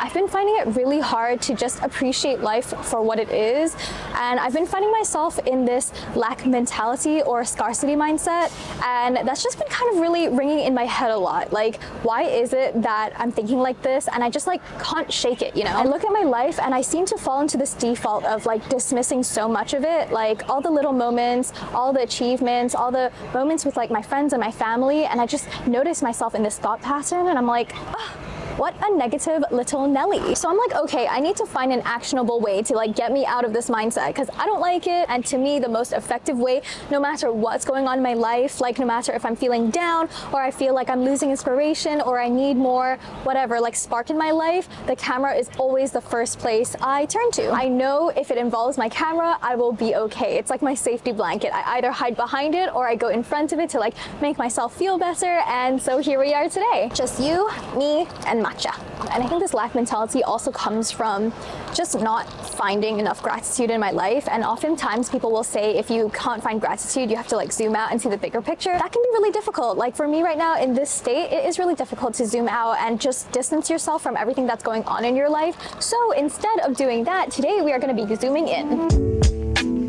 I've been finding it really hard to just appreciate life for what it is. And I've been finding myself in this lack mentality or scarcity mindset. And that's just been kind of really ringing in my head a lot. Like, why is it that I'm thinking like this? And I just like can't shake it, you know? I look at my life and I seem to fall into this default of like dismissing so much of it. Like all the little moments, all the achievements, all the moments with like my friends and my family. And I just notice myself in this thought pattern and I'm like, oh, what a negative little Nelly. So I'm like, okay, I need to find an actionable way to like get me out of this mindset because I don't like it. And to me, the most effective way, no matter what's going on in my life, like no matter if I'm feeling down or I feel like I'm losing inspiration or I need more, whatever, like spark in my life, the camera is always the first place I turn to. I know if it involves my camera, I will be okay. It's like my safety blanket. I either hide behind it or I go in front of it to like make myself feel better. And so here we are today. Just you, me, and matcha. And I think this lack mentality also comes from just not finding enough gratitude in my life. And oftentimes people will say if you can't find gratitude, you have to like zoom out and see the bigger picture. That can be really difficult. Like for me right now in this state, it is really difficult to zoom out and just distance yourself from everything that's going on in your life. So instead of doing that, today we are going to be zooming in.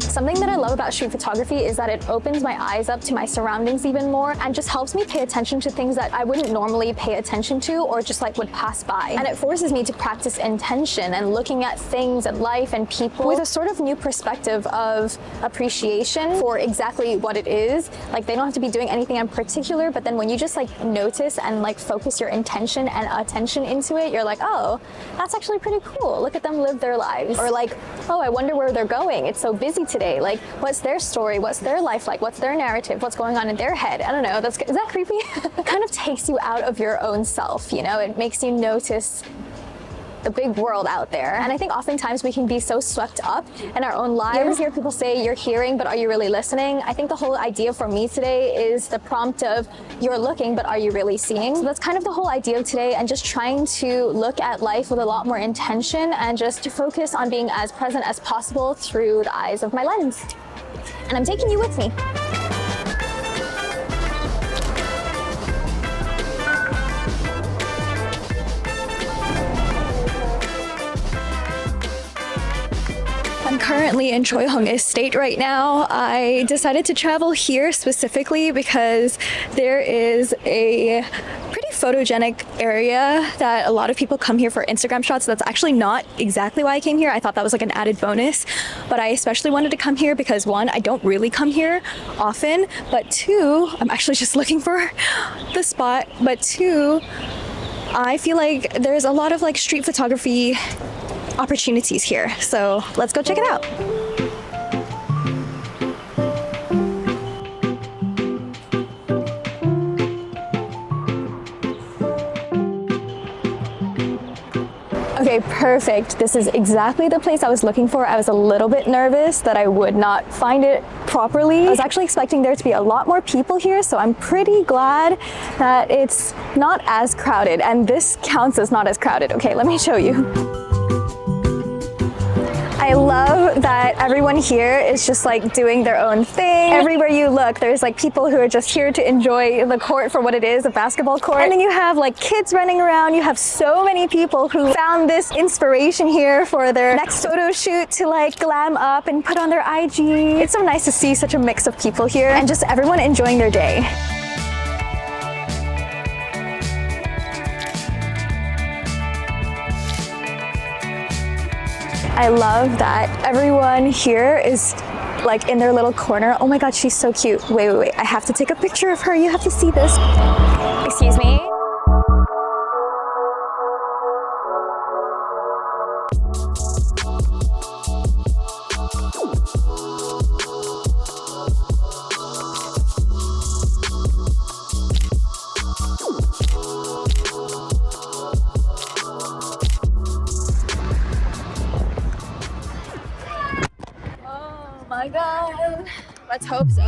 Something that I love about street photography is that it opens my eyes up to my surroundings even more and just helps me pay attention to things that I wouldn't normally pay attention to or just like would pass by. And it forces me to practice intention and looking at things and life and people with a sort of new perspective of appreciation for exactly what it is. Like they don't have to be doing anything in particular, but then when you just like notice and like focus your intention and attention into it, you're like, oh, that's actually pretty cool. Look at them live their lives. Or like, oh, I wonder where they're going. It's so busy today. Like, what's their story? What's their life like? What's their narrative? What's going on in their head? I don't know. Is that creepy? It kind of takes you out of your own self, you know? It makes you notice the big world out there. And I think oftentimes we can be so swept up in our own lives. You ever hear people say you're hearing, but are you really listening? I think the whole idea for me today is the prompt of you're looking, but are you really seeing? So that's kind of the whole idea of today and just trying to look at life with a lot more intention and just to focus on being as present as possible through the eyes of my lens. And I'm taking you with me. I'm currently in Choi Hung Estate right now. I decided to travel here specifically because there is a pretty photogenic area that a lot of people come here for Instagram shots. That's actually not exactly why I came here. I thought that was like an added bonus, but I especially wanted to come here because one, I don't really come here often, but two, I'm actually just looking for the spot, but two, I feel like there's a lot of like street photography opportunities here. So let's go check it out. Okay, perfect. This is exactly the place I was looking for. I was a little bit nervous that I would not find it properly. I was actually expecting there to be a lot more people here, so I'm pretty glad that it's not as crowded, and this counts as not as crowded. Okay, let me show you. I love that everyone here is just like doing their own thing. Everywhere you look, there's like people who are just here to enjoy the court for what it is, a basketball court. And then you have like kids running around. You have so many people who found this inspiration here for their next photo shoot to like glam up and put on their IG. It's so nice to see such a mix of people here and just everyone enjoying their day. I love that everyone here is like in their little corner. Oh my God, she's so cute. Wait. I have to take a picture of her. You have to see this. Excuse me. Oh my God, let's hope so.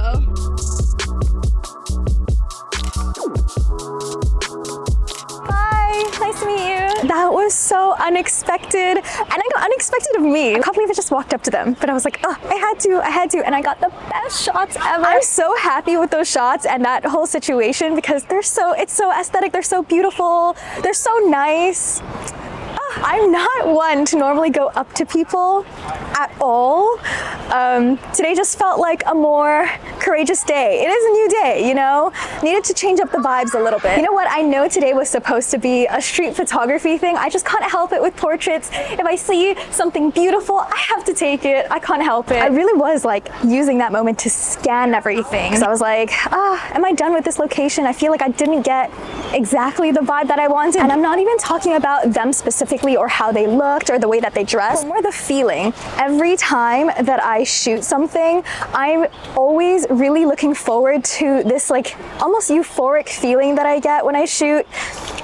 Hi, nice to meet you. That was so unexpected, and I got unexpected of me. I can't believe I just walked up to them, but I was like, oh, I had to, and I got the best shots ever. I'm so happy with those shots and that whole situation because it's so aesthetic, they're so beautiful, they're so nice. I'm not one to normally go up to people at all. Today just felt like a more courageous day. It is a new day, you know? Needed to change up the vibes a little bit. You know what? I know today was supposed to be a street photography thing. I just can't help it with portraits. If I see something beautiful, I have to take it. I can't help it. I really was like using that moment to scan everything. So I was like, am I done with this location? I feel like I didn't get exactly the vibe that I wanted. And I'm not even talking about them specifically or how they looked or the way that they dressed, but more the feeling. Every time that I shoot something, I'm always really looking forward to this like almost euphoric feeling that I get when I shoot.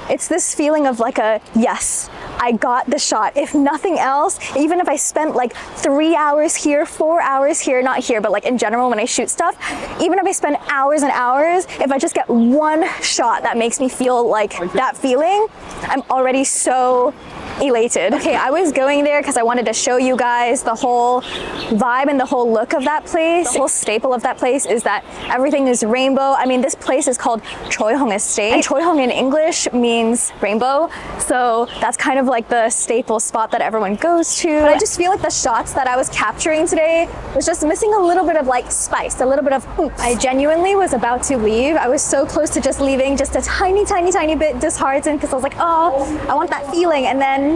It's this feeling of like a, yes, I got the shot. If nothing else, even if I spent like 3 hours here, 4 hours here, not here, but like in general when I shoot stuff, even if I spend hours and hours, if I just get one shot that makes me feel like that feeling, I'm already so elated. Okay, I was going there because I wanted to show you guys the whole vibe and the whole look of that place. The whole staple of that place is that everything is rainbow. I mean, this place is called Choi Hung Estate. And Choi Hung in English means rainbow. So that's kind of like the staple spot that everyone goes to. But I just feel like the shots that I was capturing today was just missing a little bit of like spice, a little bit of oomph. I genuinely was about to leave. I was so close to just leaving, just a tiny bit disheartened because I was like, oh, I want that feeling. And then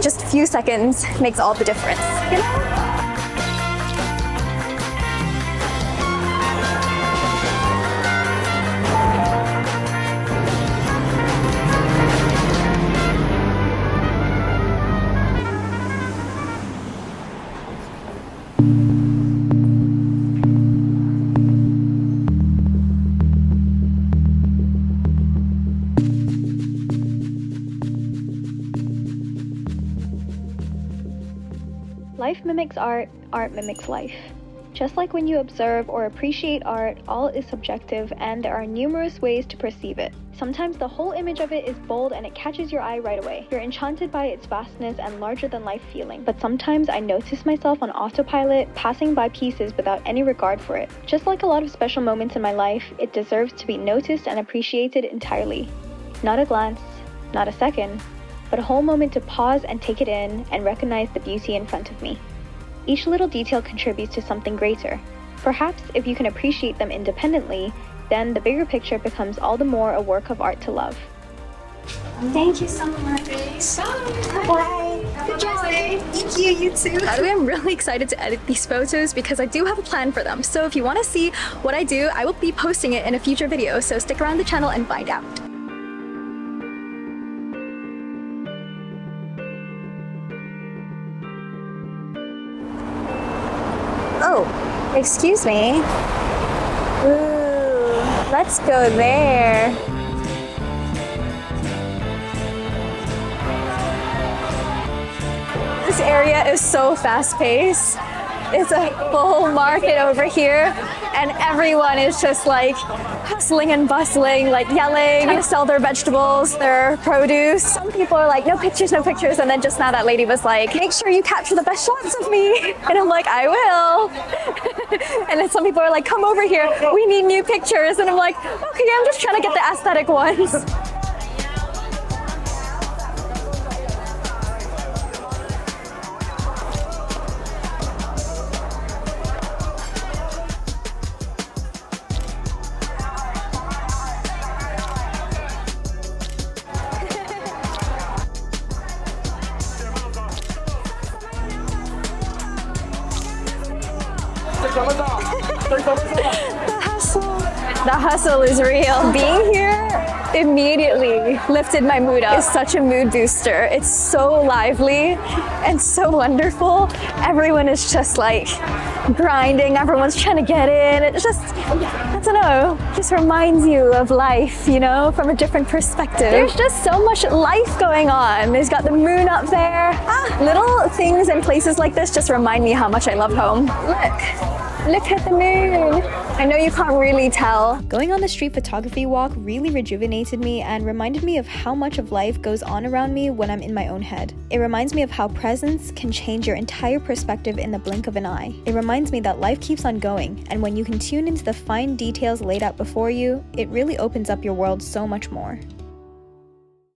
just a few seconds makes all the difference, you know? Life mimics art, art mimics life. Just like when you observe or appreciate art, all is subjective and there are numerous ways to perceive it. Sometimes the whole image of it is bold and it catches your eye right away. You're enchanted by its vastness and larger-than-life feeling. But sometimes I notice myself on autopilot, passing by pieces without any regard for it. Just like a lot of special moments in my life, it deserves to be noticed and appreciated entirely. Not a glance, not a second, but a whole moment to pause and take it in and recognize the beauty in front of me. Each little detail contributes to something greater. Perhaps if you can appreciate them independently, then the bigger picture becomes all the more a work of art to love. Thank you so much. Bye. Thank you, you too. By the way, I'm really excited to edit these photos because I do have a plan for them. So if you want to see what I do, I will be posting it in a future video. So stick around the channel and find out. Oh, excuse me. Ooh, let's go there. This area is so fast-paced. It's a full market over here, and everyone is just like hustling and bustling, like yelling, trying to sell their vegetables, their produce. Some people are like, no pictures, and then just now that lady was like, make sure you capture the best shots of me. And I'm like, I will. And then some people are like, come over here, we need new pictures. And I'm like, okay, I'm just trying to get the aesthetic ones. The hustle is real. Being here immediately lifted my mood up. It's such a mood booster. It's so lively and so wonderful. Everyone is just like grinding. Everyone's trying to get in. It just, I don't know, just reminds you of life, you know, from a different perspective. There's just so much life going on. There's got the moon up there. Little things and places like this just remind me how much I love home. Look at the moon. I know you can't really tell. Going on the street photography walk really rejuvenated me and reminded me of how much of life goes on around me when I'm in my own head. It reminds me of how presence can change your entire perspective in the blink of an eye. It reminds me that life keeps on going, and when you can tune into the fine details laid out before you, it really opens up your world so much more.